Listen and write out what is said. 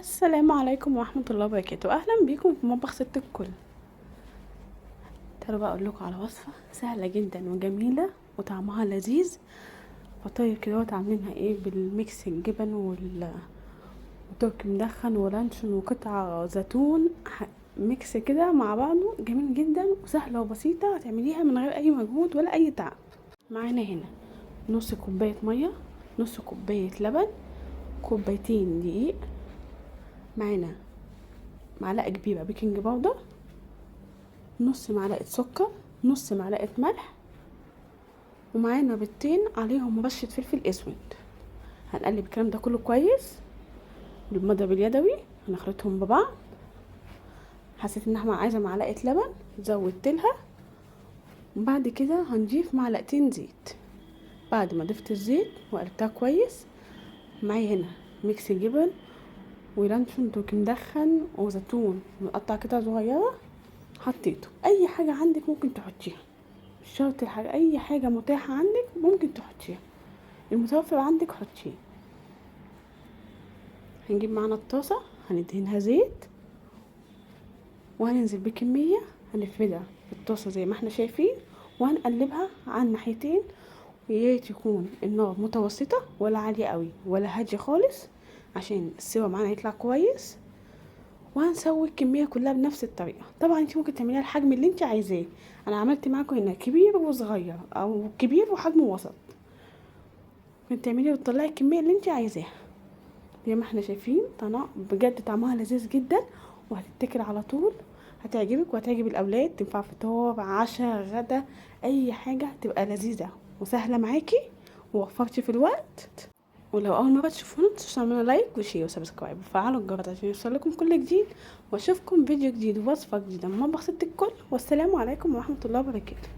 السلام عليكم ورحمة الله وبركاته. اهلا بيكم في مطبخ ست الكل. تعالوا بقى اقول لكم على وصفة سهلة جدا وجميلة وطعمها لذيذ. فطاير كده عاملينها ايه بالميكس الجبن وتركي مدخن ولانشون وقطع زيتون، ميكس كده مع بعضه جميل جدا وسهلة وبسيطة، هتعمليها من غير اي مجهود ولا اي تعب. معانا هنا نص كوباية مية، نص كوباية لبن، كوبايتين دقيق، معانا معلقه كبيره بيكنج باودر، نص معلقه سكر، نص معلقه ملح، ومعانا بيضتين عليهم رشه فلفل اسود. هنقلب الكلام ده كله كويس بالمضرب اليدوي، هنخلطهم ببعض. حسيت ان احنا عايزه معلقه لبن زودتلها، وبعد كده هنضيف معلقتين زيت. بعد ما ضفت الزيت وقلبتها كويس، معايا هنا ميكس جبن ولانشون تركي مدخن وزيتون مقطع قطع صغيره، حطيته. اي حاجه عندك ممكن تحطيها، مش شرط الحاجه، اي حاجه متاحه عندك ممكن تحطيها، المتوفر عندك حطيه. هنجيب معانا الطاسه، هندهنها زيت وهننزل بكميه، هنفردها في الطاسه زي ما احنا شايفين، وهنقلبها على الناحيتين. وياريت يكون النار متوسطه، ولا عاليه قوي ولا هاديه خالص، عشان السوا معانا يطلع كويس. وهنسوي الكميه كلها بنفس الطريقه. طبعا انت ممكن تعمليها الحجم اللي انت عايزاه، انا عملت معاكم هنا كبير وصغير او كبير وحجم وسط، ممكن تعملي وتطلعي الكميه اللي انت عايزاها. زي ما احنا شايفين طعمها بجد طعمها لذيذ جدا، وهتتاكل على طول، هتعجبك وهتعجب الاولاد، تنفع فطار عشاء غدا، اي حاجه تبقى لذيذه وسهله معاكي ووفرتي في الوقت. ولو اول مره تشوفونا متنسوش تعملوا لايك وشير وسبسكرايب وفعلوا الجرس عشان يوصلكم كل جديد، واشوفكم فيديو جديد ووصفه جديده من مطبخ ست الكل. والسلام عليكم ورحمه الله وبركاته.